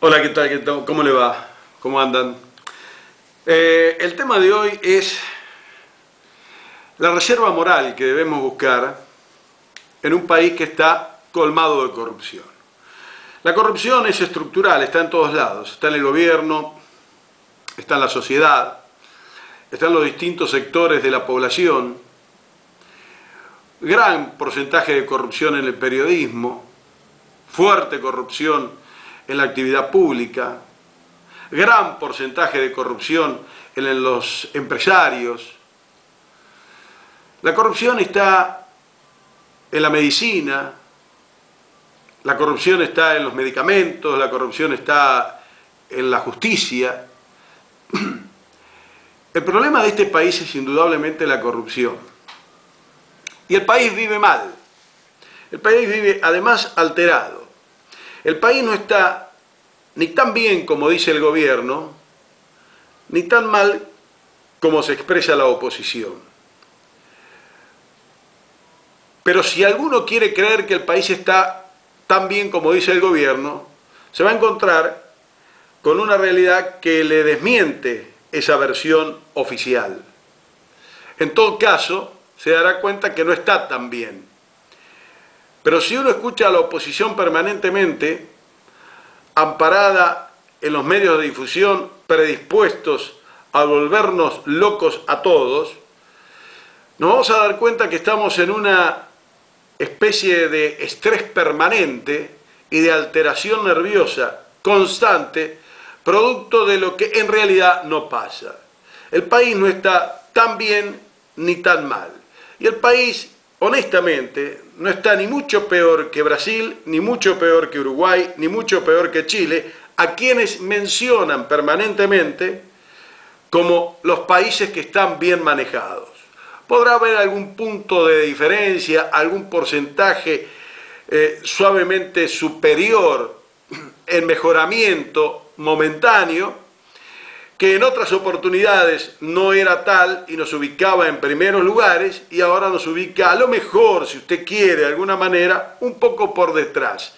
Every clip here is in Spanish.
Hola, ¿qué tal? ¿Cómo le va? ¿Cómo andan? El tema de hoy es la reserva moral que debemos buscar en un país que está colmado de corrupción. La corrupción es estructural, está en todos lados, está en el gobierno, está en la sociedad, está en los distintos sectores de la población, gran porcentaje de corrupción en el periodismo, fuerte corrupción en la actividad pública, gran porcentaje de corrupción en los empresarios. La corrupción está en la medicina, la corrupción está en los medicamentos, la corrupción está en la justicia. El problema de este país es indudablemente la corrupción. Y el país vive mal. El país vive además alterado. El país no está ni tan bien como dice el gobierno, ni tan mal como se expresa la oposición. Pero si alguno quiere creer que el país está tan bien como dice el gobierno, se va a encontrar con una realidad que le desmiente esa versión oficial. En todo caso, se dará cuenta que no está tan bien. Pero si uno escucha a la oposición permanentemente, amparada en los medios de difusión, predispuestos a volvernos locos a todos, nos vamos a dar cuenta que estamos en una especie de estrés permanente y de alteración nerviosa constante, producto de lo que en realidad no pasa. El país no está tan bien ni tan mal. Y el país, honestamente, no está ni mucho peor que Brasil, ni mucho peor que Uruguay, ni mucho peor que Chile, a quienes mencionan permanentemente como los países que están bien manejados. Podrá haber algún punto de diferencia, algún porcentaje suavemente superior en mejoramiento momentáneo, que en otras oportunidades no era tal y nos ubicaba en primeros lugares y ahora nos ubica a lo mejor, si usted quiere, de alguna manera, un poco por detrás.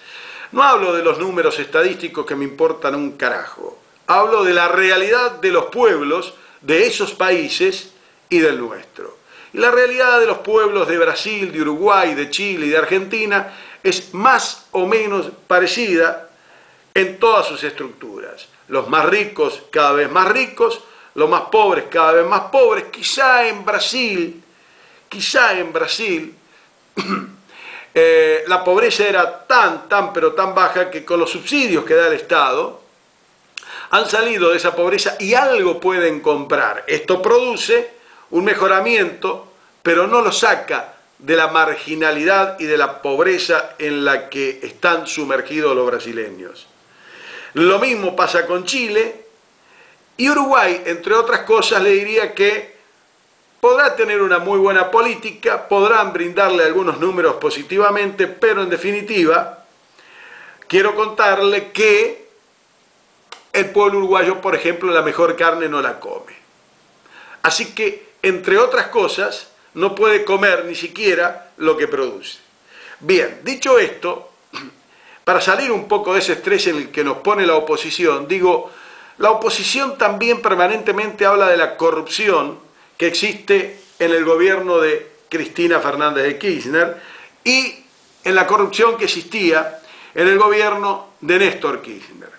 No hablo de los números estadísticos que me importan un carajo. Hablo de la realidad de los pueblos de esos países y del nuestro. Y la realidad de los pueblos de Brasil, de Uruguay, de Chile y de Argentina es más o menos parecida en todas sus estructuras. Los más ricos cada vez más ricos, los más pobres cada vez más pobres. Quizá en Brasil, la pobreza era pero tan baja que con los subsidios que da el Estado han salido de esa pobreza y algo pueden comprar. Esto produce un mejoramiento, pero no lo saca de la marginalidad y de la pobreza en la que están sumergidos los brasileños. Lo mismo pasa con Chile y Uruguay, entre otras cosas, le diría que podrá tener una muy buena política, podrán brindarle algunos números positivamente, pero en definitiva, quiero contarle que el pueblo uruguayo, por ejemplo, la mejor carne no la come. Así que, entre otras cosas, no puede comer ni siquiera lo que produce. Bien, dicho esto, para salir un poco de ese estrés en el que nos pone la oposición, digo, la oposición también permanentemente habla de la corrupción que existe en el gobierno de Cristina Fernández de Kirchner y en la corrupción que existía en el gobierno de Néstor Kirchner.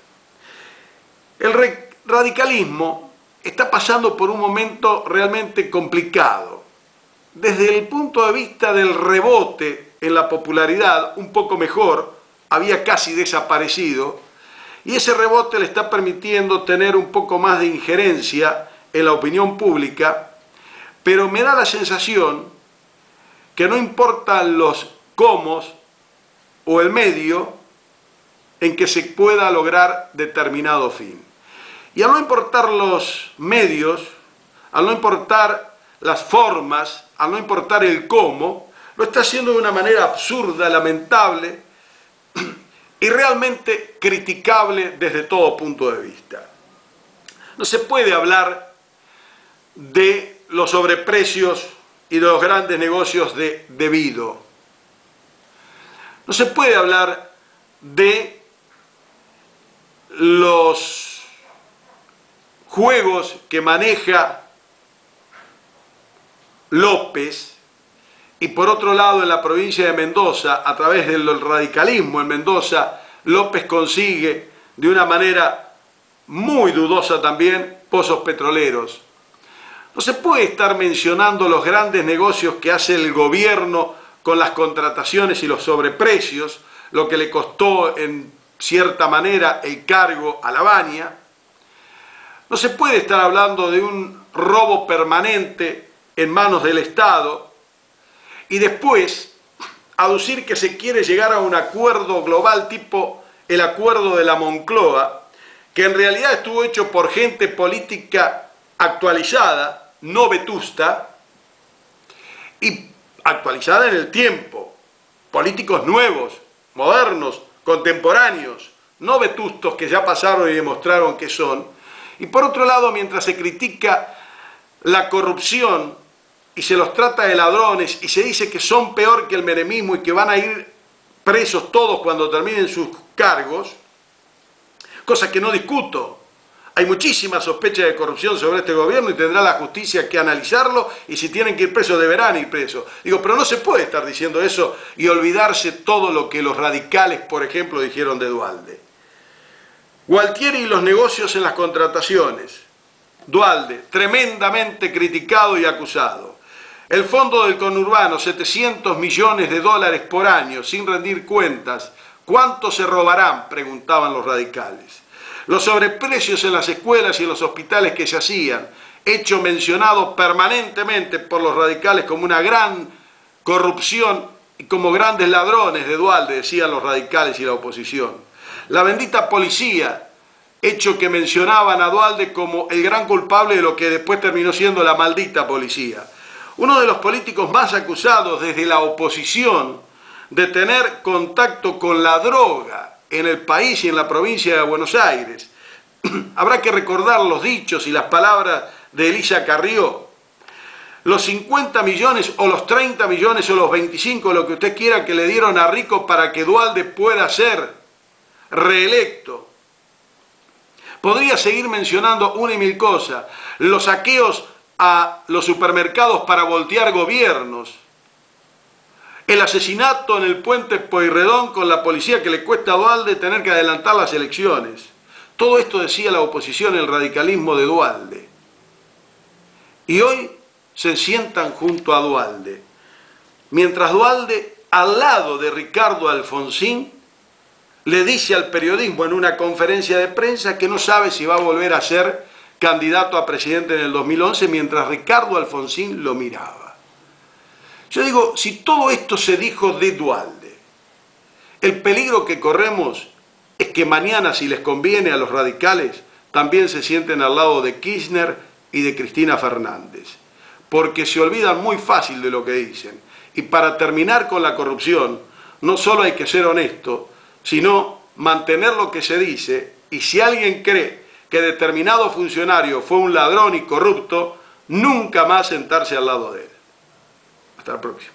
El radicalismo está pasando por un momento realmente complicado. Desde el punto de vista del rebote en la popularidad, un poco mejor, había casi desaparecido, y ese rebote le está permitiendo tener un poco más de injerencia en la opinión pública, pero me da la sensación que no importan los cómo o el medio en que se pueda lograr determinado fin. Y al no importar los medios, al no importar las formas, al no importar el cómo, lo está haciendo de una manera absurda, lamentable y realmente criticable desde todo punto de vista. No se puede hablar de los sobreprecios y de los grandes negocios de debido. No se puede hablar de los juegos que maneja López, y por otro lado en la provincia de Mendoza, a través del radicalismo en Mendoza, López consigue de una manera muy dudosa también pozos petroleros. No se puede estar mencionando los grandes negocios que hace el gobierno con las contrataciones y los sobreprecios, lo que le costó en cierta manera el cargo a Lavagna. No se puede estar hablando de un robo permanente en manos del Estado y después aducir que se quiere llegar a un acuerdo global tipo el acuerdo de la Moncloa, que en realidad estuvo hecho por gente política actualizada, no vetusta, y actualizada en el tiempo, políticos nuevos, modernos, contemporáneos, no vetustos que ya pasaron y demostraron que son. Y por otro lado, mientras se critica la corrupción y se los trata de ladrones y se dice que son peor que el menemismo y que van a ir presos todos cuando terminen sus cargos, cosa que no discuto. Hay muchísima sospecha de corrupción sobre este gobierno y tendrá la justicia que analizarlo, y si tienen que ir presos deberán ir presos. Digo, pero no se puede estar diciendo eso y olvidarse todo lo que los radicales, por ejemplo, dijeron de Duhalde. Gualtieri y los negocios en las contrataciones. Duhalde, tremendamente criticado y acusado. El fondo del conurbano, 700 millones de dólares por año, sin rendir cuentas. ¿Cuánto se robarán?, preguntaban los radicales. Los sobreprecios en las escuelas y en los hospitales que se hacían, hecho mencionado permanentemente por los radicales como una gran corrupción y como grandes ladrones de Duhalde, decían los radicales y la oposición. La bendita policía, hecho que mencionaban a Duhalde como el gran culpable de lo que después terminó siendo la maldita policía. Uno de los políticos más acusados desde la oposición de tener contacto con la droga en el país y en la provincia de Buenos Aires. Habrá que recordar los dichos y las palabras de Elisa Carrió. Los 50 millones o los 30 millones o los 25, lo que usted quiera, que le dieron a Rico para que Duhalde pueda ser reelecto. Podría seguir mencionando una y mil cosas. Los saqueos a los supermercados para voltear gobiernos. El asesinato en el puente Pueyrredón con la policía que le cuesta a Duhalde tener que adelantar las elecciones. Todo esto decía la oposición, el radicalismo de Duhalde. Y hoy se sientan junto a Duhalde. Mientras Duhalde, al lado de Ricardo Alfonsín, le dice al periodismo en una conferencia de prensa que no sabe si va a volver a ser candidato a presidente en el 2011, mientras Ricardo Alfonsín lo miraba. Yo digo, si todo esto se dijo de Duhalde, el peligro que corremos es que mañana, si les conviene a los radicales, también se sienten al lado de Kirchner y de Cristina Fernández, porque se olvidan muy fácil de lo que dicen. Y para terminar con la corrupción, no solo hay que ser honesto, sino mantener lo que se dice, y si alguien cree que determinado funcionario fue un ladrón y corrupto, nunca más sentarse al lado de él. Hasta la próxima.